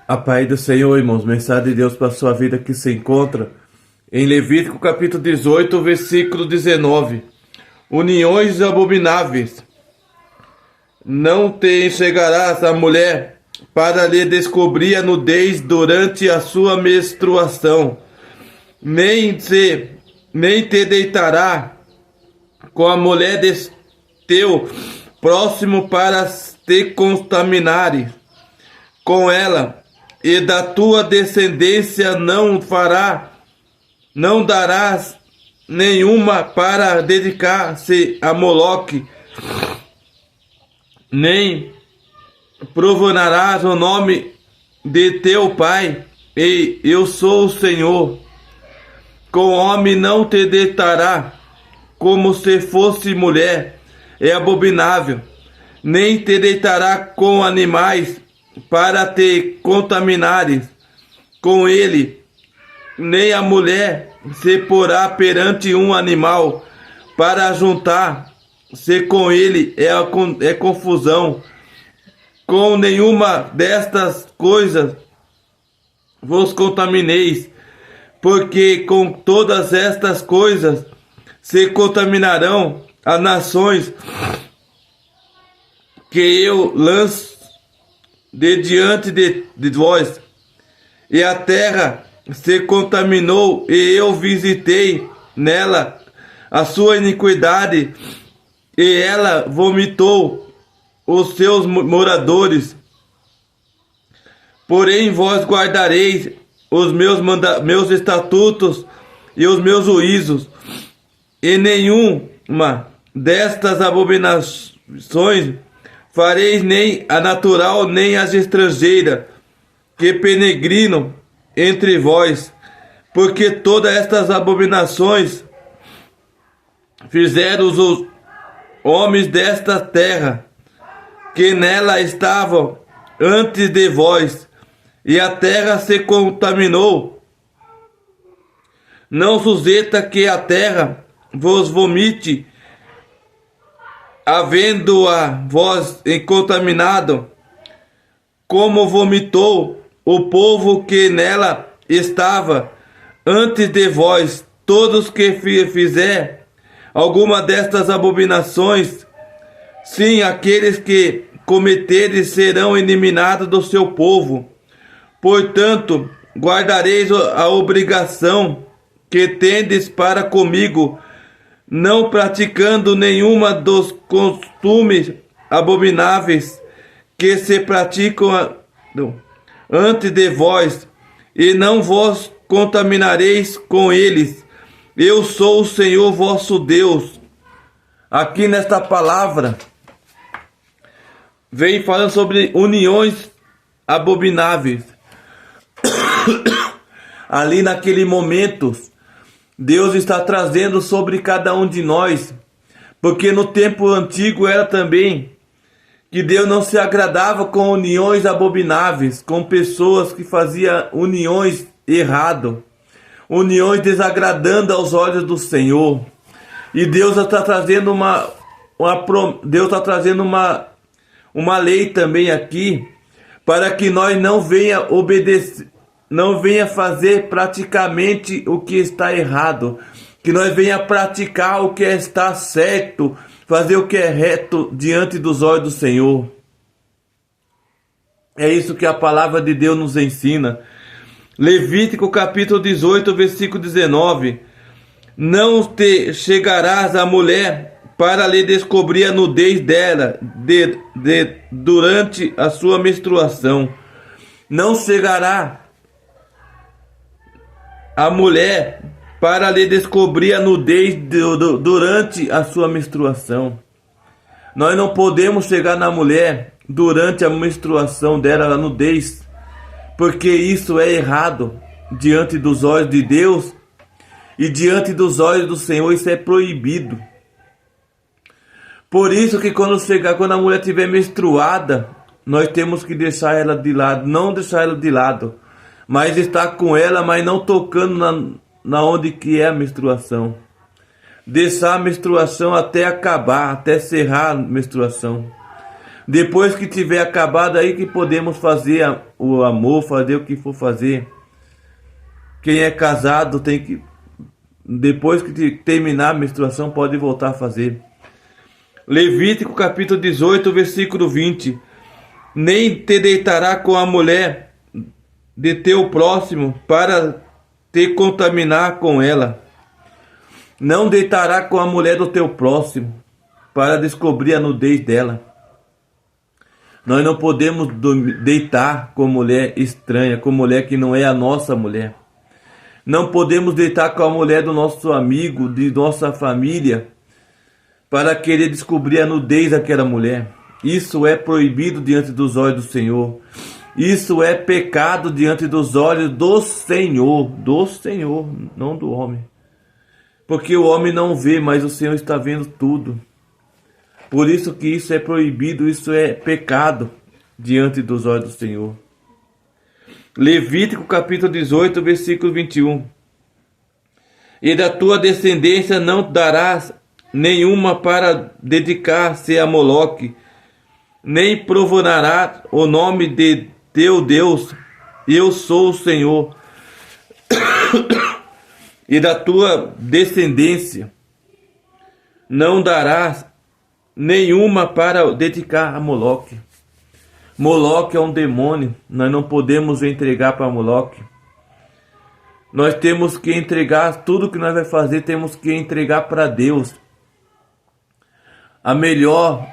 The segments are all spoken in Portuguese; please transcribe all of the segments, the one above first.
A paz do Senhor, irmãos, mensagem de Deus para a sua vida que se encontra em Levítico capítulo 18, versículo 19. Uniões abomináveis. Não te enxergarás a mulher para lhe descobrir a nudez durante a sua menstruação, nem te deitará com a mulher de teu próximo para te contaminares com ela, e da tua descendência não darás nenhuma para dedicar-se a Moloque, nem profanarás o nome de teu pai, e eu sou o Senhor. Com homem não te deitará, como se fosse mulher, é abominável, nem te deitará com animais, para te contaminares com ele, nem a mulher se porá perante um animal para juntar-se com ele, é confusão. Com nenhuma destas coisas vos contamineis, porque com todas estas coisas se contaminarão as nações que eu lanço de diante de vós, e a terra se contaminou, e eu visitei nela a sua iniquidade, e ela vomitou os seus moradores. Porém vós guardareis os meus estatutos e os meus juízos, e nenhuma destas abominações fareis, nem a natural, nem as estrangeiras, que penegrinam entre vós, porque todas estas abominações fizeram os homens desta terra, que nela estavam antes de vós, e a terra se contaminou. Não sujeita que a terra vos vomite, havendo-a vós contaminado, como vomitou o povo que nela estava antes de vós. Todos que fizer alguma destas abominações, sim, aqueles que cometerem serão eliminados do seu povo. Portanto, guardareis a obrigação que tendes para comigo, não praticando nenhuma dos costumes abomináveis que se praticam antes de vós, e não vos contaminareis com eles. Eu sou o Senhor vosso Deus. Aqui nesta palavra vem falando sobre uniões abomináveis. Ali naquele momento, Deus está trazendo sobre cada um de nós, porque no tempo antigo era também que Deus não se agradava com uniões abomináveis, com pessoas que faziam uniões errado, uniões desagradando aos olhos do Senhor. E Deus está trazendo uma lei também aqui, para que nós não venha obedecer, não venha fazer praticamente o que está errado, que nós venha praticar o que está certo, fazer o que é reto diante dos olhos do Senhor. É isso que a palavra de Deus nos ensina. Levítico capítulo 18, versículo 19. Não te chegarás à mulher para lhe descobrir a nudez dela durante a sua menstruação. Não chegará a mulher para lhe descobrir a nudez durante a sua menstruação. Nós não podemos chegar na mulher durante a menstruação dela, a nudez, porque isso é errado diante dos olhos de Deus e diante dos olhos do Senhor. Isso é proibido. Por isso que quando a mulher estiver menstruada, nós temos que deixar ela de lado, não deixar ela de lado, mas estar com ela, mas não tocando na onde que é a menstruação. Deixar a menstruação até acabar, até cerrar a menstruação. Depois que tiver acabado, aí que podemos fazer o amor, fazer o que for fazer. Quem é casado tem que, depois que terminar a menstruação, pode voltar a fazer. Levítico capítulo 18, versículo 20. Nem te deitará com a mulher de teu próximo para te contaminar com ela. Não deitará com a mulher do teu próximo para descobrir a nudez dela. Nós não podemos deitar com mulher estranha, com mulher que não é a nossa mulher. Não podemos deitar com a mulher do nosso amigo, de nossa família, para querer descobrir a nudez daquela mulher. Isso é proibido diante dos olhos do Senhor. Isso é pecado diante dos olhos do Senhor, não do homem. Porque o homem não vê, mas o Senhor está vendo tudo. Por isso que isso é proibido, isso é pecado diante dos olhos do Senhor. Levítico capítulo 18, versículo 21. E da tua descendência não darás nenhuma para dedicar-se a Moloque, nem profanarás o nome de teu Deus. Eu sou o Senhor. E da tua descendência não darás nenhuma para dedicar a Moloque. Moloque é um demônio. Nós não podemos entregar para Moloque. Nós temos que entregar tudo que nós vamos fazer, temos que entregar para Deus. A melhor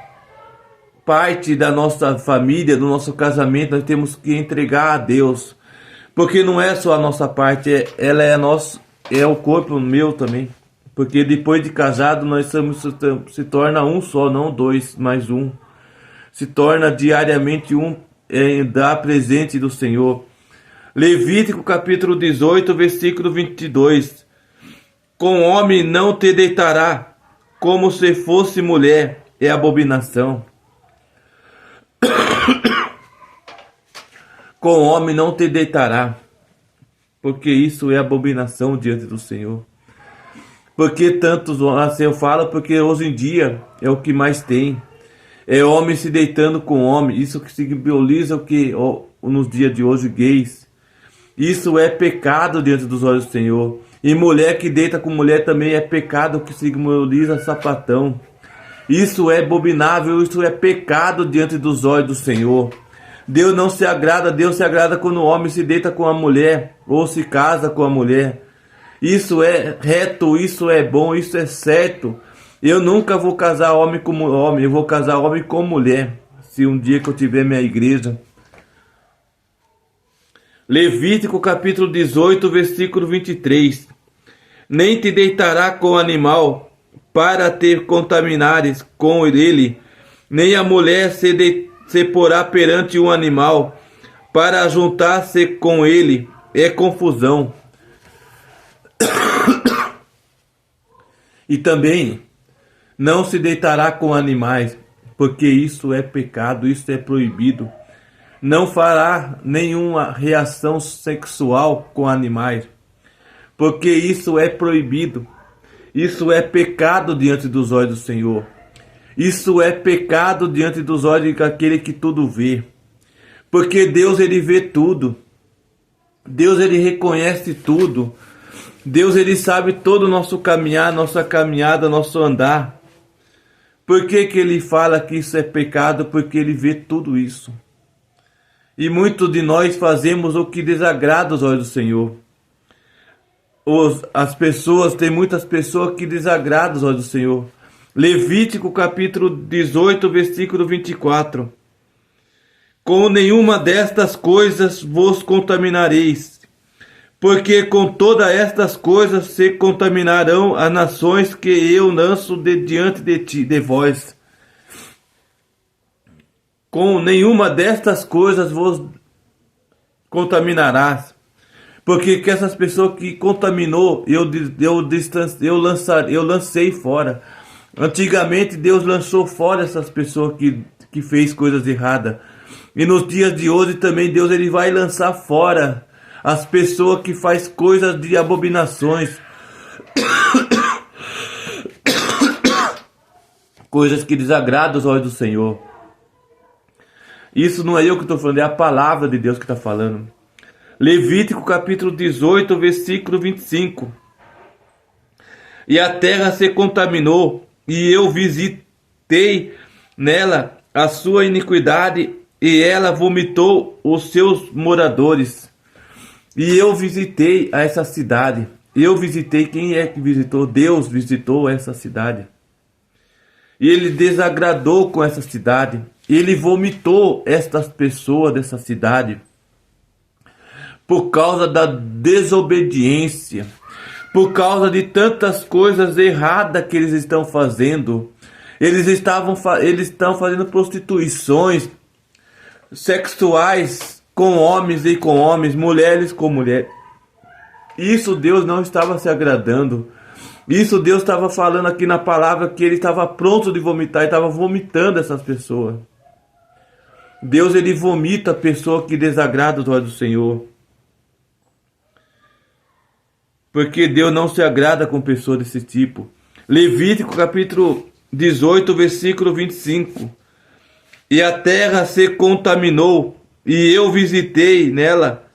parte da nossa família, do nosso casamento, nós temos que entregar a Deus. Porque não é só a nossa parte, ela é nosso, é o corpo meu também. Porque depois de casado nós se torna um só, não dois, mais um. Se torna diariamente um, dar presente do Senhor. Levítico capítulo 18, versículo 22. Com homem não te deitará, como se fosse mulher, é abominação. Com homem não te deitará, porque isso é abominação diante do Senhor. Porque tantos, assim eu falo, porque hoje em dia é o que mais tem. É homem se deitando com homem. Isso que simboliza o que nos dias de hoje, gays. Isso é pecado diante dos olhos do Senhor. E mulher que deita com mulher também é pecado, que simboliza sapatão. Isso é abominável, isso é pecado diante dos olhos do Senhor. Deus não se agrada, Deus se agrada quando o homem se deita com a mulher ou se casa com a mulher. Isso é reto, isso é bom, isso é certo. Eu nunca vou casar homem com homem, eu vou casar homem com mulher, se um dia que eu tiver minha igreja. Levítico capítulo 18, versículo 23. Nem te deitará com animal para te contaminares com ele, nem a mulher se porá perante um animal para juntar-se com ele, é confusão. E também não se deitará com animais, porque isso é pecado, isso é proibido. Não fará nenhuma reação sexual com animais, porque isso é proibido. Isso é pecado diante dos olhos do Senhor. Isso é pecado diante dos olhos daquele que tudo vê. Porque Deus, ele vê tudo. Deus, ele reconhece tudo. Deus, ele sabe todo o nosso caminhar, nossa caminhada, nosso andar. Por que que ele fala que isso é pecado? Porque ele vê tudo isso. E muitos de nós fazemos o que desagrada os olhos do Senhor. Tem muitas pessoas que desagradam os olhos do Senhor. Levítico capítulo 18, versículo 24. Com nenhuma destas coisas vos contaminareis, porque com todas estas coisas se contaminarão as nações que eu lanço diante de vós. Com nenhuma destas coisas vos contaminarás. Porque que essas pessoas que contaminou, eu lancei fora. Antigamente Deus lançou fora essas pessoas que fez coisas erradas. E nos dias de hoje também Deus, ele vai lançar fora as pessoas que faz coisas de abominações. Coisas que desagradam os olhos do Senhor. Isso não é eu que estou falando, é a palavra de Deus que está falando. Levítico capítulo 18, versículo 25. E a terra se contaminou, e eu visitei nela a sua iniquidade, e ela vomitou os seus moradores. E eu visitei a essa cidade. Eu visitei, quem é que visitou? Deus visitou essa cidade. E ele desagradou com essa cidade. Ele vomitou estas pessoas dessa cidade. Por causa da desobediência. Por causa de tantas coisas erradas que eles estão fazendo. Eles estão fazendo prostituições sexuais com homens e com homens, mulheres com mulheres. Isso Deus não estava se agradando. Isso Deus estava falando aqui na palavra que ele estava pronto de vomitar e estava vomitando essas pessoas. Deus, ele vomita a pessoa que desagrada os olhos do Senhor. Porque Deus não se agrada com pessoas desse tipo. Levítico capítulo 18, versículo 25. E a terra se contaminou, e eu visitei nela.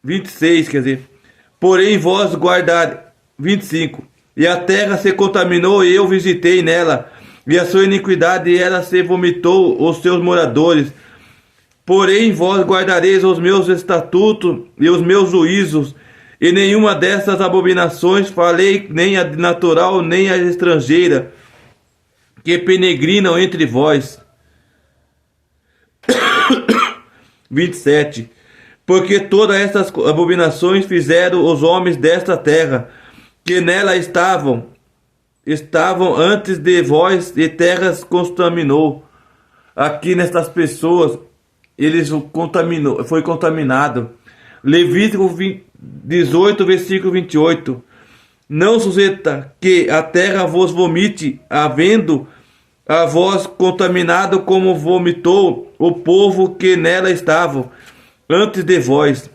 26, quer dizer. Porém vós guardai. 25. E a terra se contaminou, e eu visitei nela. E a sua iniquidade, ela se vomitou os seus moradores. Porém vós guardareis os meus estatutos e os meus juízos. E nenhuma dessas abominações falei, nem a natural, nem a estrangeira, que penegrinam entre vós. 27. Porque todas estas abominações fizeram os homens desta terra, que nela estavam antes de vós, e terras contaminou. Aqui nestas pessoas, foi contaminado. Levítico 18, versículo 28. Não suceda que a terra vos vomite, havendo a vós contaminado como vomitou o povo que nela estava antes de vós.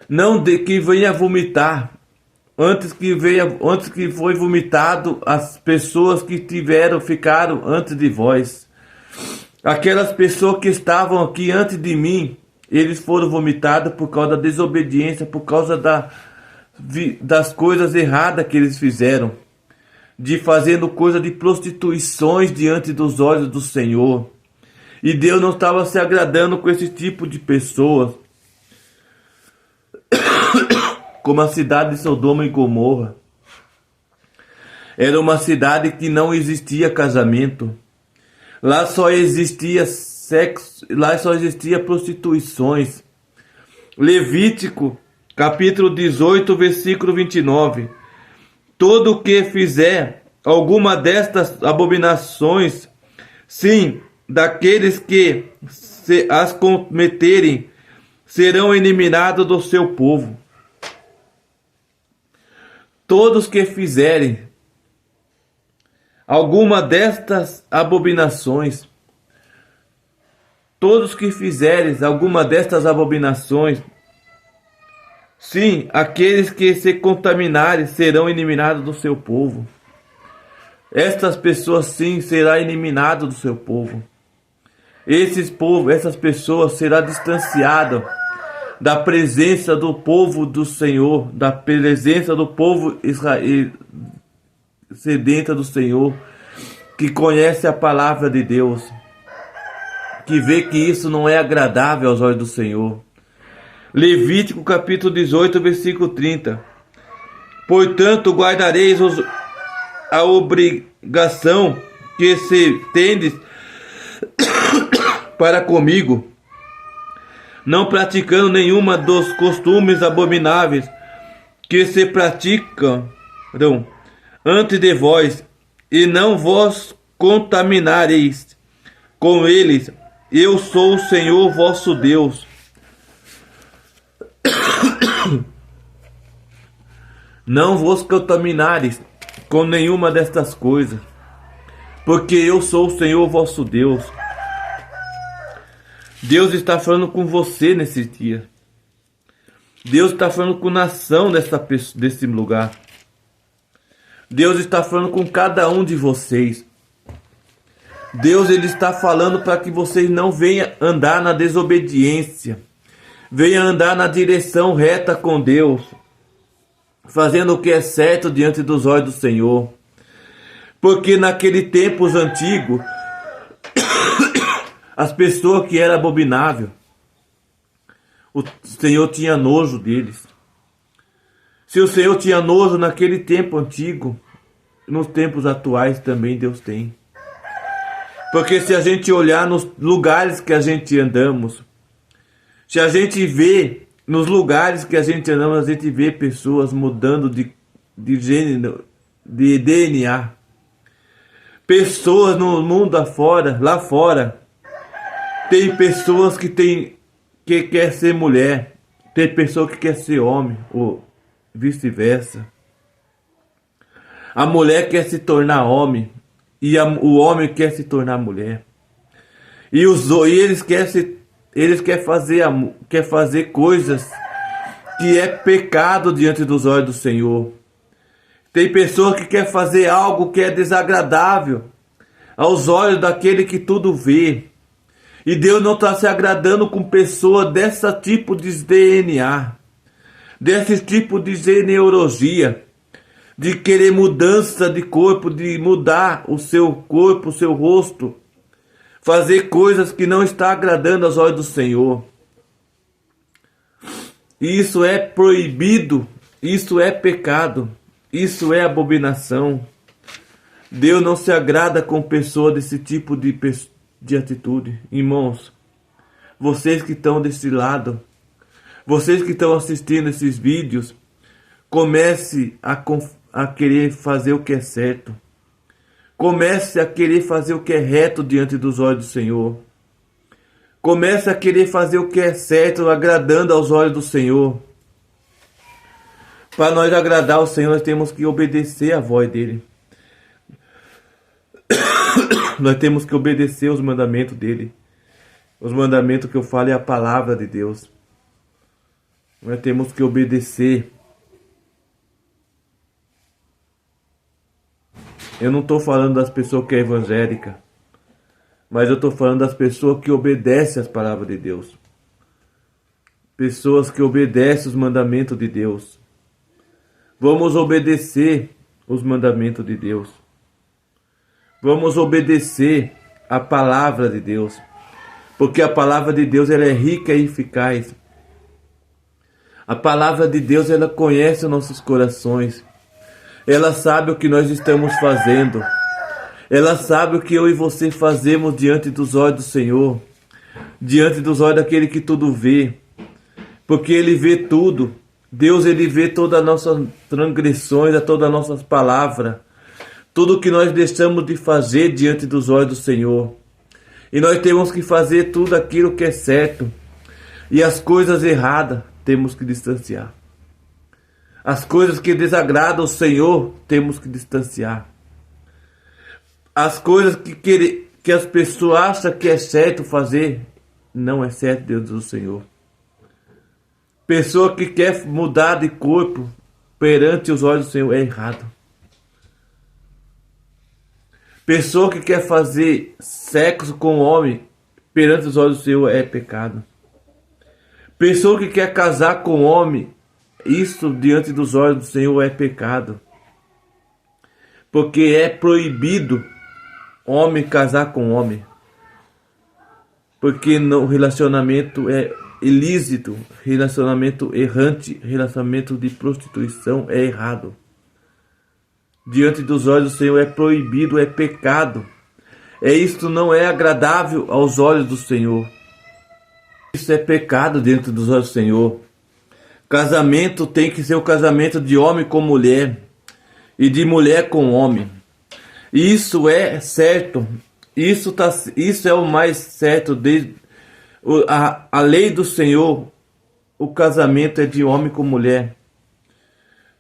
Não de que venha vomitar, antes que foi vomitado as pessoas que ficaram antes de vós. Aquelas pessoas que estavam aqui antes de mim, eles foram vomitados por causa da desobediência, por causa das coisas erradas que eles fizeram, de fazendo coisa de prostituições diante dos olhos do Senhor. E Deus não estava se agradando com esse tipo de pessoas. Como a cidade de Sodoma e Gomorra. Era uma cidade que não existia casamento. Lá só existia sexo, lá só existia prostituições. Levítico, capítulo 18, versículo 29. Todo o que fizer alguma destas abominações, sim, daqueles que se as cometerem, serão eliminados do seu povo. Todos que fizerem alguma destas abominações, todos que fizerem alguma destas abominações, sim, aqueles que se contaminarem serão eliminados do seu povo. Estas pessoas, sim, serão eliminadas do seu povo. Essas pessoas serão distanciadas da presença do povo do Senhor, da presença do povo Israel, sedenta do Senhor, que conhece a palavra de Deus, que vê que isso não é agradável aos olhos do Senhor. Levítico capítulo 18, versículo 30. Portanto, guardareis a obrigação que se tendes para comigo, não praticando nenhuma dos costumes abomináveis que se praticam antes de vós, e não vos contaminareis com eles. Eu sou o Senhor vosso Deus. Não vos contaminareis com nenhuma destas coisas, porque eu sou o Senhor vosso Deus. Deus está falando com você nesse dia. Deus está falando com a nação desse lugar. Deus está falando com cada um de vocês. Deus ele está falando para que vocês não venham andar na desobediência. Venha andar na direção reta com Deus, fazendo o que é certo diante dos olhos do Senhor. Porque naquele tempos antigos, as pessoas que eram abomináveis, o Senhor tinha nojo deles. Se o Senhor tinha nojo naquele tempo antigo, nos tempos atuais também Deus tem. Porque se a gente olhar nos lugares que a gente andamos, se a gente vê nos lugares que a gente andamos, a gente vê pessoas mudando de gênero, de DNA. Pessoas no mundo afora, lá fora, tem pessoas que quer ser mulher, tem pessoa que quer ser homem, ou vice-versa. A mulher quer se tornar homem e o homem quer se tornar mulher. E eles querem fazer coisas que é pecado diante dos olhos do Senhor. Tem pessoa que quer fazer algo que é desagradável aos olhos daquele que tudo vê. E Deus não está se agradando com pessoa desse tipo de DNA, desse tipo de genealogia, de querer mudança de corpo, de mudar o seu corpo, o seu rosto, fazer coisas que não está agradando aos olhos do Senhor. Isso é proibido, isso é pecado, isso é abominação. Deus não se agrada com pessoas desse tipo de atitude. Irmãos, vocês que estão desse lado, vocês que estão assistindo esses vídeos, comece a querer fazer o que é certo. Comece a querer fazer o que é reto diante dos olhos do Senhor. Comece a querer fazer o que é certo, agradando aos olhos do Senhor. Para nós agradar ao Senhor, nós temos que obedecer a voz dele. Nós temos que obedecer os mandamentos dele. Os mandamentos que eu falo é a palavra de Deus. Nós temos que obedecer. Eu não estou falando das pessoas que é evangélica, mas eu estou falando das pessoas que obedecem as palavras de Deus. Pessoas que obedecem os mandamentos de Deus. Vamos obedecer os mandamentos de Deus. Vamos obedecer a palavra de Deus. Porque a palavra de Deus ela é rica e eficaz. A palavra de Deus ela conhece os nossos corações. Ela sabe o que nós estamos fazendo. Ela sabe o que eu e você fazemos diante dos olhos do Senhor. Diante dos olhos daquele que tudo vê. Porque Ele vê tudo. Deus ele vê todas as nossas transgressões, todas as nossas palavras. Tudo que nós deixamos de fazer diante dos olhos do Senhor. E nós temos que fazer tudo aquilo que é certo. E as coisas erradas temos que distanciar. As coisas que desagradam o Senhor temos que distanciar. As coisas que as pessoas acham que é certo fazer, não é certo diante do Senhor. Pessoa que quer mudar de corpo perante os olhos do Senhor é errado. Pessoa que quer fazer sexo com homem perante os olhos do Senhor é pecado. Pessoa que quer casar com homem, isso diante dos olhos do Senhor é pecado. Porque é proibido homem casar com homem. Porque no relacionamento é ilícito, relacionamento errante, relacionamento de prostituição é errado. Diante dos olhos do Senhor é proibido, é pecado. Isto não é agradável aos olhos do Senhor. Isso é pecado diante dos olhos do Senhor. Casamento tem que ser o casamento de homem com mulher e de mulher com homem. Isso é certo. Isso é o mais certo. A lei do Senhor, o casamento é de homem com mulher.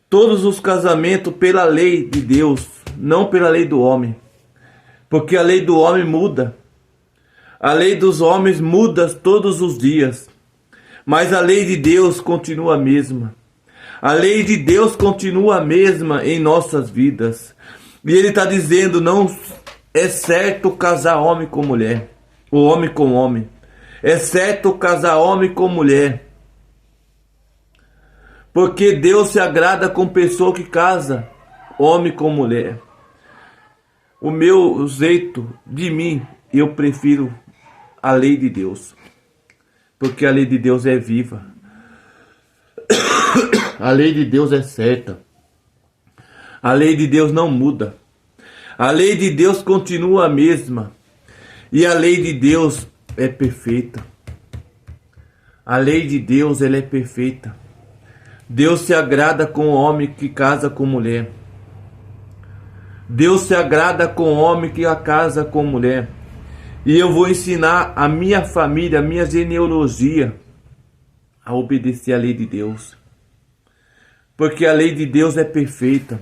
Todos os casamentos pela lei de Deus, não pela lei do homem. Porque a lei do homem muda. A lei dos homens muda todos os dias. Mas a lei de Deus continua a mesma. A lei de Deus continua a mesma em nossas vidas. E Ele está dizendo, não É certo casar homem com mulher, o homem com homem. É certo casar homem com mulher. Porque Deus se agrada com pessoa que casa homem com mulher. O meu jeito de mim, eu prefiro a lei de Deus. Porque a lei de Deus é viva. A lei de Deus é certa. A lei de Deus não muda. A lei de Deus continua a mesma. E a lei de Deus é perfeita. A lei de Deus, ela é perfeita. Deus se agrada com o homem que casa com mulher. Deus se agrada com o homem que casa com mulher. E eu vou ensinar a minha família, a minha genealogia, a obedecer à lei de Deus. Porque a lei de Deus é perfeita.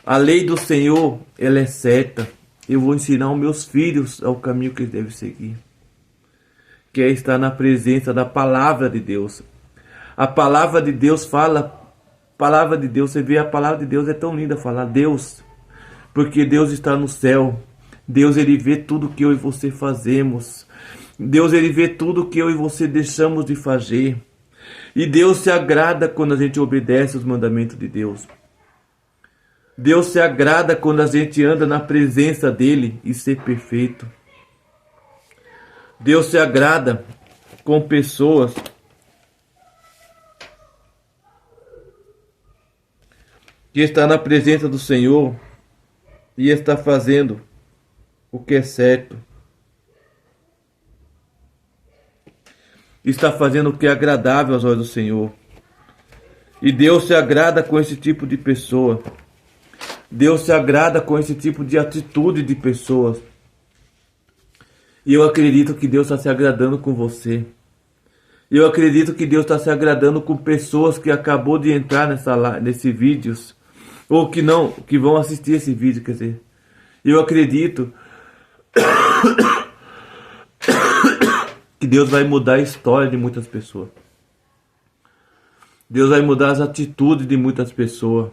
A lei do Senhor, ela é certa. Eu vou ensinar os meus filhos ao caminho que eles devem seguir. Que é estar na presença da palavra de Deus. A palavra de Deus fala, palavra de Deus, você vê, a palavra de Deus é tão linda falar, Deus, porque Deus está no céu. Deus, ele vê tudo que eu e você fazemos. Deus, ele vê tudo que eu e você deixamos de fazer. E Deus se agrada quando a gente obedece os mandamentos de Deus. Deus se agrada quando a gente anda na presença dele e ser perfeito. Deus se agrada com pessoas que está na presença do Senhor e está fazendo o que é certo. Está fazendo o que é agradável aos olhos do Senhor. E Deus se agrada com esse tipo de pessoa. Deus se agrada com esse tipo de atitude de pessoas. E eu acredito que Deus está se agradando com você. Eu acredito que Deus está se agradando com pessoas que acabou de entrar nesse vídeo. Ou que não, que vão assistir esse vídeo, quer dizer. Eu acredito que Deus vai mudar a história de muitas pessoas. Deus vai mudar as atitudes de muitas pessoas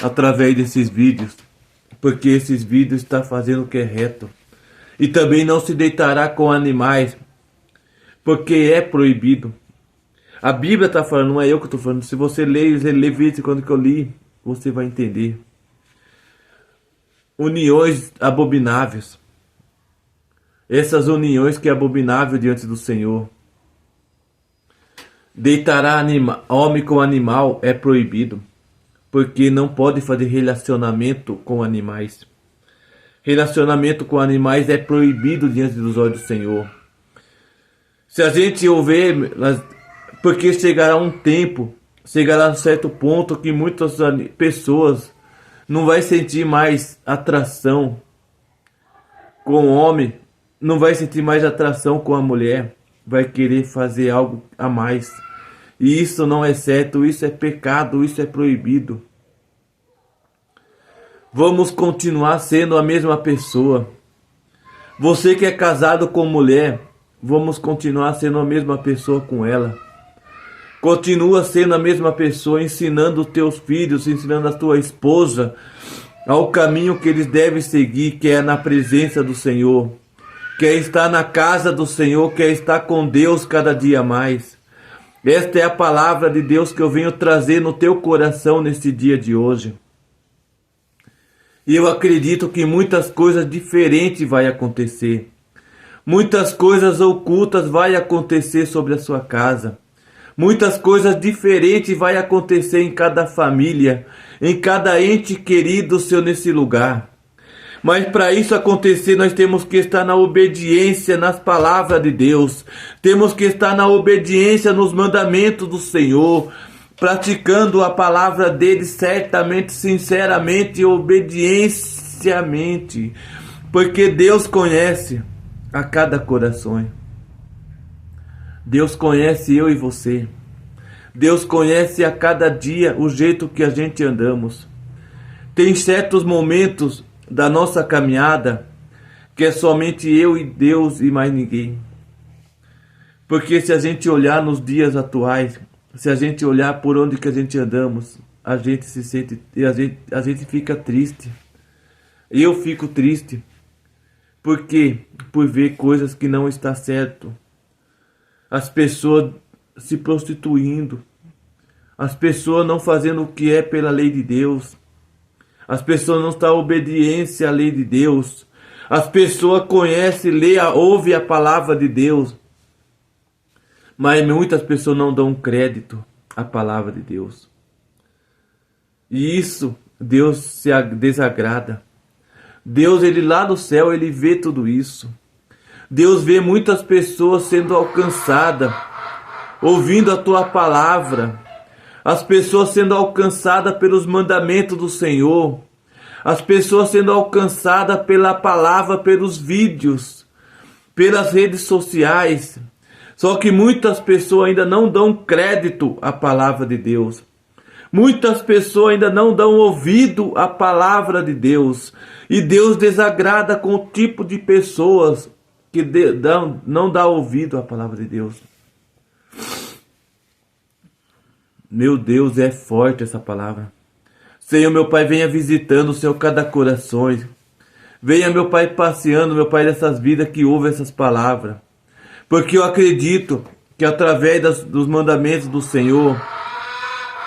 através desses vídeos, porque esses vídeos estão fazendo o que é reto. E também não se deitará com animais, porque é proibido. A Bíblia está falando, não é eu que estou falando. Se você ler Levítico, quando que eu li, você vai entender. Uniões abomináveis. Essas uniões que é abominável diante do Senhor. Deitará homem com animal é proibido. Porque não pode fazer relacionamento com animais. Relacionamento com animais é proibido diante dos olhos do Senhor. Se a gente ouvir, porque chegará um tempo, chegará a um certo ponto que muitas pessoas não vai sentir mais atração com o homem, não vai sentir mais atração com a mulher, vai querer fazer algo a mais. E isso não é certo, isso é pecado, isso é proibido. Vamos continuar sendo a mesma pessoa. Você que é casado com mulher, vamos continuar sendo a mesma pessoa com ela. Continua sendo a mesma pessoa, ensinando os teus filhos, ensinando a tua esposa ao caminho que eles devem seguir, que é na presença do Senhor. Que é estar na casa do Senhor, que é estar com Deus cada dia mais. Esta é a palavra de Deus que eu venho trazer no teu coração neste dia de hoje. E eu acredito que muitas coisas diferentes vai acontecer. Muitas coisas ocultas vai acontecer sobre a sua casa. Muitas coisas diferentes vai acontecer em cada família, em cada ente querido seu nesse lugar. Mas para isso acontecer, nós temos que estar na obediência nas palavras de Deus. Temos que estar na obediência nos mandamentos do Senhor, praticando a palavra dele certamente, sinceramente, obedienciamente. Porque Deus conhece a cada coração. Deus conhece eu e você. Deus conhece a cada dia o jeito que a gente andamos. Tem certos momentos da nossa caminhada que é somente eu e Deus e mais ninguém. Porque se a gente olhar nos dias atuais, se a gente olhar por onde que a gente andamos, a gente se sente, a gente fica triste. Eu fico triste. Por quê? Por ver coisas que não está certo. As pessoas se prostituindo. As pessoas não fazendo o que é pela lei de Deus. As pessoas não estão obediência à lei de Deus. As pessoas conhecem, lê, ouvem a palavra de Deus. Mas muitas pessoas não dão crédito à palavra de Deus. E isso, Deus se desagrada. Deus, ele lá no céu, ele vê tudo isso. Deus vê muitas pessoas sendo alcançadas, ouvindo a tua palavra. As pessoas sendo alcançadas pelos mandamentos do Senhor. As pessoas sendo alcançadas pela palavra, pelos vídeos, pelas redes sociais. Só que muitas pessoas ainda não dão crédito à palavra de Deus. Muitas pessoas ainda não dão ouvido à palavra de Deus. E Deus desagrada com o tipo de pessoas que não dá ouvido à palavra de Deus. Meu Deus, é forte essa palavra. Senhor, meu Pai, venha visitando, Senhor, cada coração. Venha, meu Pai, passeando, meu Pai, dessas vidas que ouvem essas palavras. Porque eu acredito que através dos mandamentos do Senhor,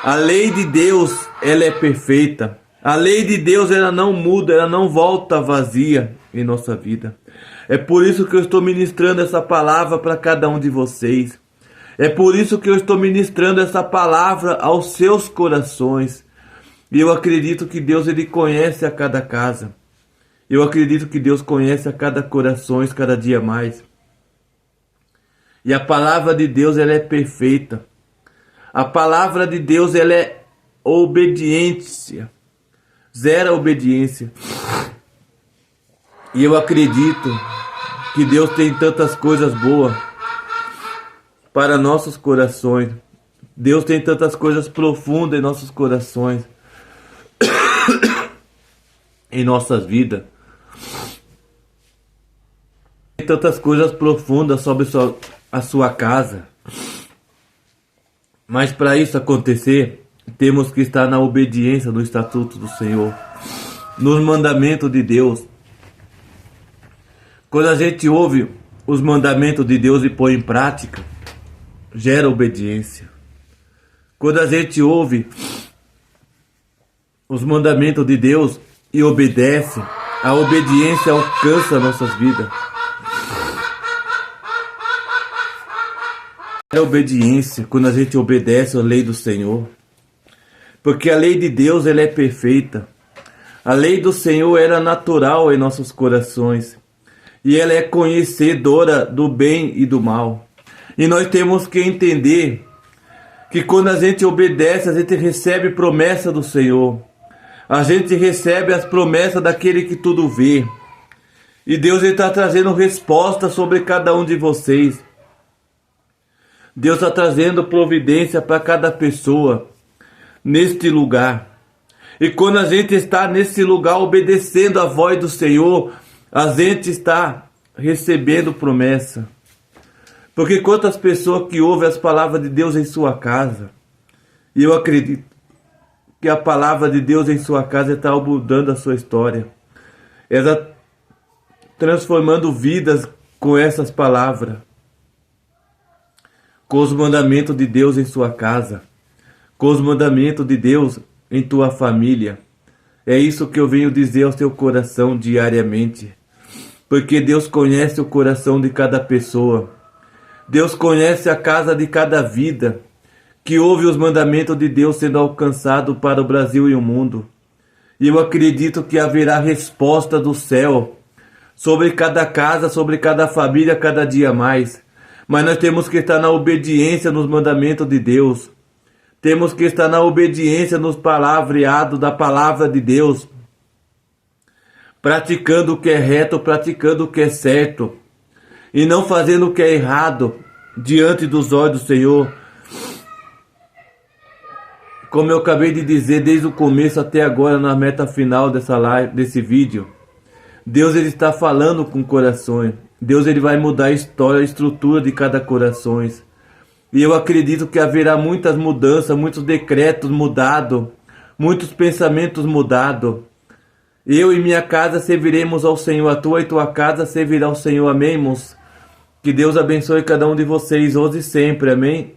a lei de Deus, ela é perfeita. A lei de Deus, ela não muda, ela não volta vazia em nossa vida. É por isso que eu estou ministrando essa palavra para cada um de vocês. É por isso que eu estou ministrando essa palavra aos seus corações. E eu acredito que Deus, ele conhece a cada casa. Eu acredito que Deus conhece a cada coração, cada dia mais. E a palavra de Deus, ela é perfeita. A palavra de Deus, ela é obediência. Zero obediência. E eu acredito que Deus tem tantas coisas boas para nossos corações. Deus tem tantas coisas profundas em nossos corações. Em nossas vidas. Tem tantas coisas profundas sobre a sua casa. Mas para isso acontecer, temos que estar na obediência do estatuto do Senhor. Nos mandamentos de Deus. Quando a gente ouve os mandamentos de Deus e põe em prática, gera obediência. Quando a gente ouve os mandamentos de Deus e obedece, a obediência alcança nossas vidas. É obediência quando a gente obedece a lei do Senhor. Porque a lei de Deus, ela é perfeita. A lei do Senhor era natural em nossos corações. E ela é conhecedora do bem e do mal. E nós temos que entender que quando a gente obedece, a gente recebe promessa do Senhor. A gente recebe as promessas daquele que tudo vê. E Deus está trazendo resposta sobre cada um de vocês. Deus está trazendo providência para cada pessoa neste lugar. E quando a gente está nesse lugar obedecendo a voz do Senhor, a gente está recebendo promessa. Porque quantas pessoas que ouvem as palavras de Deus em sua casa, e eu acredito que a palavra de Deus em sua casa está mudando a sua história. Ela transformando vidas com essas palavras. Com os mandamentos de Deus em sua casa. Com os mandamentos de Deus em tua família. É isso que eu venho dizer ao seu coração diariamente. Porque Deus conhece o coração de cada pessoa. Deus conhece a casa de cada vida que ouve os mandamentos de Deus sendo alcançado para o Brasil e o mundo. E eu acredito que haverá resposta do céu sobre cada casa, sobre cada família, cada dia mais. Mas nós temos que estar na obediência nos mandamentos de Deus. Temos que estar na obediência nos palavreados da palavra de Deus. Praticando o que é reto, praticando o que é certo. E não fazendo o que é errado diante dos olhos do Senhor. Como eu acabei de dizer desde o começo até agora na meta final dessa live, desse vídeo. Deus, ele está falando com corações. Deus, ele vai mudar a história, a estrutura de cada coração. E eu acredito que haverá muitas mudanças, muitos decretos mudados, muitos pensamentos mudados. Eu e minha casa serviremos ao Senhor, a tua e tua casa servirá ao Senhor. Amém, irmãos? Que Deus abençoe cada um de vocês hoje e sempre. Amém?